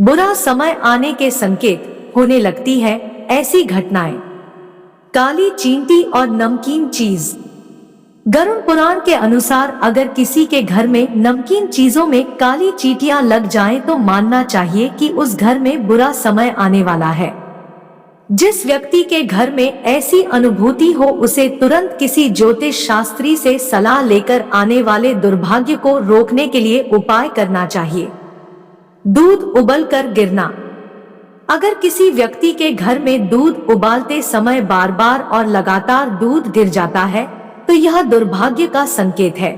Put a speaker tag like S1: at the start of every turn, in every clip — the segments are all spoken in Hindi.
S1: बुरा समय आने के संकेत होने लगती है ऐसी घटनाएं। काली चींटी और नमकीन चीज। गरुड़ पुराण के अनुसार अगर किसी के घर में नमकीन चीजों में काली चींटियां लग जाएं तो मानना चाहिए कि उस घर में बुरा समय आने वाला है। जिस व्यक्ति के घर में ऐसी अनुभूति हो उसे तुरंत किसी ज्योतिष शास्त्री से सलाह लेकर आने वाले दुर्भाग्य को रोकने के लिए उपाय करना चाहिए। दूध उबलकर गिरना। अगर किसी व्यक्ति के घर में दूध उबालते समय बार बार और लगातार दूध गिर जाता है तो यह दुर्भाग्य का संकेत है।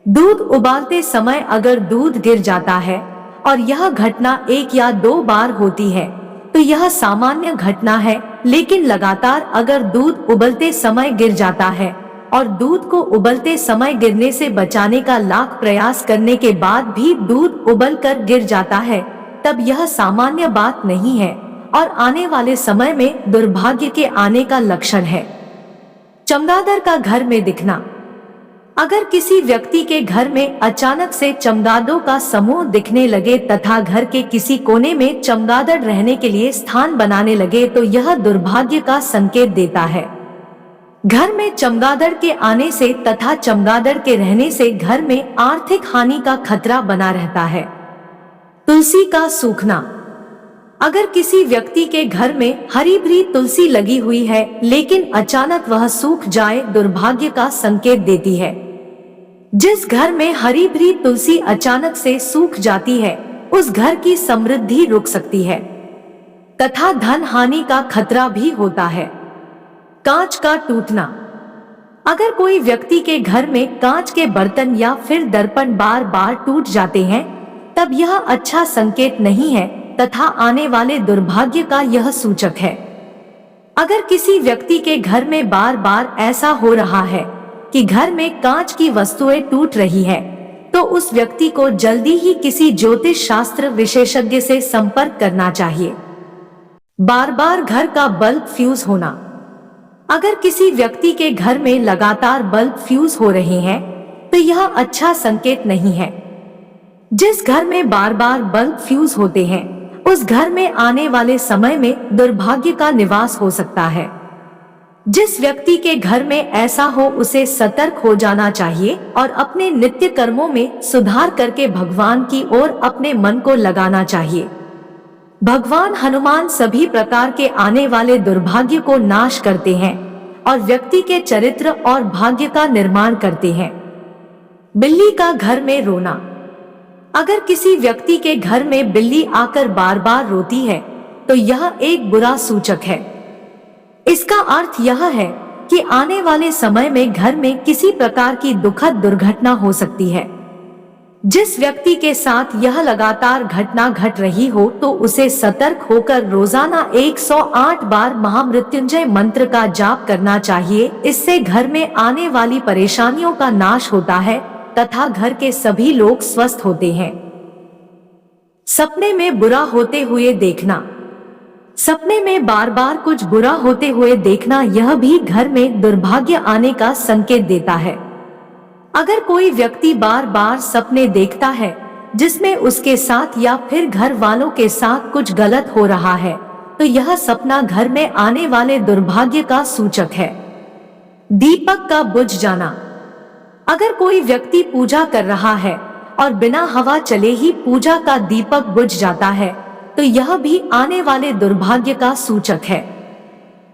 S1: दूध उबालते समय अगर दूध गिर जाता है और यह घटना 1 या 2 बार होती है तो यह सामान्य घटना है, लेकिन लगातार अगर दूध उबलते समय गिर जाता है और दूध को उबलते समय गिरने से बचाने का लाख प्रयास करने के बाद भी दूध उबल कर गिर जाता है, तब यह सामान्य बात नहीं है और आने वाले समय में दुर्भाग्य के आने का लक्षण है। चमगादड़ का घर में दिखना। अगर किसी व्यक्ति के घर में अचानक से चमगादड़ों का समूह दिखने लगे तथा घर के किसी कोने में चमगादड़ रहने के लिए स्थान बनाने लगे तो यह दुर्भाग्य का संकेत देता है। घर में चमगादड़ के आने से तथा चमगादड़ के रहने से घर में आर्थिक हानि का खतरा बना रहता है। तुलसी का सूखना। अगर किसी व्यक्ति के घर में हरी भरी तुलसी लगी हुई है लेकिन अचानक वह सूख जाए दुर्भाग्य का संकेत देती है। जिस घर में हरी भरी तुलसी अचानक से सूख जाती है उस घर की समृद्धि रुक सकती है तथा धन हानि का खतरा भी होता है। कांच का टूटना। अगर कोई व्यक्ति के घर में कांच के बर्तन या फिर दर्पण बार बार टूट जाते हैं तब यह अच्छा संकेत नहीं है तथा आने वाले दुर्भाग्य का यह सूचक है। अगर किसी व्यक्ति के घर में बार बार ऐसा हो रहा है कि घर में कांच की वस्तुएं टूट रही है तो उस व्यक्ति को जल्दी ही किसी ज्योतिष शास्त्र विशेषज्ञ से संपर्क करना चाहिए। बार बार घर का बल्ब फ्यूज होना। अगर किसी व्यक्ति के घर में लगातार बल्ब फ्यूज हो रहे हैं तो यह अच्छा संकेत नहीं है। जिस घर में बार बार बल्ब फ्यूज होते हैं उस घर में आने वाले समय में दुर्भाग्य का निवास हो सकता है। जिस व्यक्ति के घर में ऐसा हो उसे सतर्क हो जाना चाहिए और अपने नित्य कर्मों में सुधार करके भगवान की ओर अपने मन को लगाना चाहिए। भगवान हनुमान सभी प्रकार के आने वाले दुर्भाग्य को नाश करते हैं और व्यक्ति के चरित्र और भाग्य का निर्माण करते हैं। बिल्ली का घर में रोना। अगर किसी व्यक्ति के घर में बिल्ली आकर बार बार रोती है तो यह एक बुरा सूचक है। इसका अर्थ यह है कि आने वाले समय में घर में किसी प्रकार की दुखद दुर्घटना हो सकती है। जिस व्यक्ति के साथ यह लगातार घटना घट रही हो तो उसे सतर्क होकर रोजाना 108 बार महामृत्युंजय मंत्र का जाप करना चाहिए। इससे घर में आने वाली परेशानियों का नाश होता है तथा घर के सभी लोग स्वस्थ होते हैं। सपने में बुरा होते हुए देखना। सपने में बार बार कुछ बुरा होते हुए देखना यह भी घर में दुर्भाग्य आने का संकेत देता है। अगर कोई व्यक्ति बार बार सपने देखता है जिसमें उसके साथ या फिर घर वालों के साथ कुछ गलत हो रहा है तो यह सपना घर में आने वाले दुर्भाग्य का सूचक है। दीपक का बुझ जाना। अगर कोई व्यक्ति पूजा कर रहा है और बिना हवा चले ही पूजा का दीपक बुझ जाता है तो यह भी आने वाले दुर्भाग्य का सूचक है।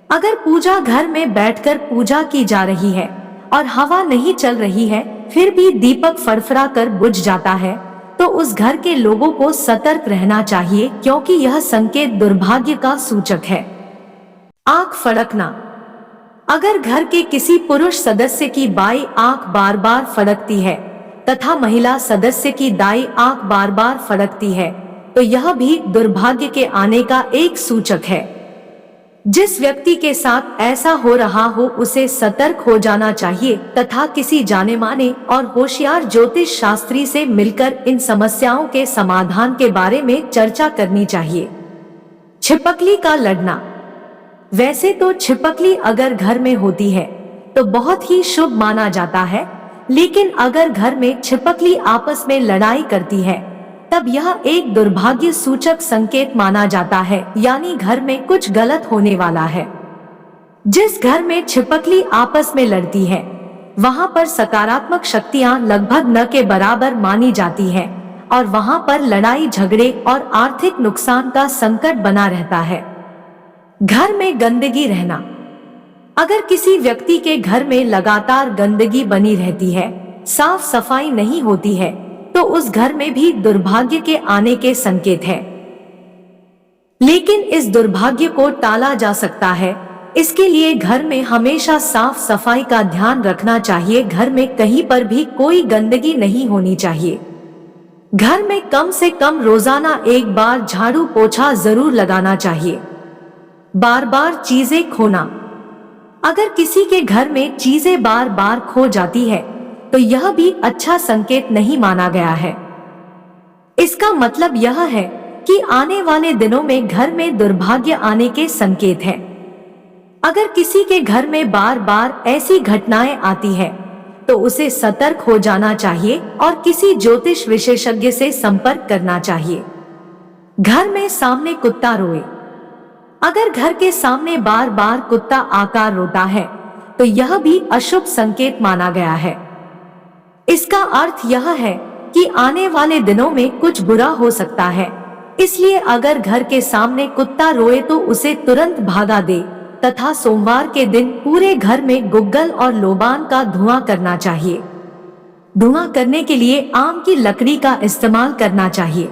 S1: अगर पूजा घर में बैठकर पूजा की जा रही है और हवा नहीं चल रही है फिर भी दीपक फड़फड़ा कर बुझ जाता है तो उस घर के लोगों को सतर्क रहना चाहिए क्योंकि यह संकेत दुर्भाग्य का सूचक है। आंख फड़कना। अगर घर के किसी पुरुष सदस्य की बाई आंख बार बार फड़कती है तथा महिला सदस्य की दाई आंख बार बार फड़कती है तो यह भी दुर्भाग्य के आने का एक सूचक है। जिस व्यक्ति के साथ ऐसा हो रहा हो उसे सतर्क हो जाना चाहिए तथा किसी जाने माने और होशियार ज्योतिष शास्त्री से मिलकर इन समस्याओं के समाधान के बारे में चर्चा करनी चाहिए। छिपकली का लड़ना। वैसे तो छिपकली अगर घर में होती है तो बहुत ही शुभ माना जाता है, लेकिन अगर घर में छिपकली आपस में लड़ाई करती है तब यह एक दुर्भाग्य सूचक संकेत माना जाता है, यानी घर में कुछ गलत होने वाला है। जिस घर में छिपकली आपस में लड़ती है, वहां पर सकारात्मक शक्तियां लगभग न के बराबर मानी जाती है और वहां पर लड़ाई झगड़े और आर्थिक नुकसान का संकट बना रहता है। घर में गंदगी रहना। अगर किसी व्यक्ति के घर में लगातार गंदगी बनी रहती है, साफ सफाई नहीं होती है, तो उस घर में भी दुर्भाग्य के आने के संकेत है। लेकिन इस दुर्भाग्य को टाला जा सकता है। इसके लिए घर में हमेशा साफ सफाई का ध्यान रखना चाहिए। घर में कहीं पर भी कोई गंदगी नहीं होनी चाहिए। घर में कम से कम रोजाना एक बार झाड़ू पोछा जरूर लगाना चाहिए। बार बार चीजें खोना। अगर किसी के घर में चीजें बार बार खो जाती है, तो यह भी अच्छा संकेत नहीं माना गया है। इसका मतलब यह है कि आने वाले दिनों में घर में दुर्भाग्य आने के संकेत है। अगर किसी के घर में बार बार ऐसी घटनाएं आती है, तो उसे सतर्क हो जाना चाहिए और किसी ज्योतिष विशेषज्ञ से संपर्क करना चाहिए। घर में सामने कुत्ता रोए। अगर घर के सामने बार बार कुत्ता आकर रोता है, तो यह भी अशुभ संकेत माना गया है। इसका अर्थ यह है कि आने वाले दिनों में कुछ बुरा हो सकता है। इसलिए अगर घर के सामने कुत्ता रोए तो उसे तुरंत भागा दे तथा सोमवार के दिन पूरे घर में गुग्गल और लोबान का धुआं करना चाहिए। धुआं करने के लिए आम की लकड़ी का इस्तेमाल करना चाहिए।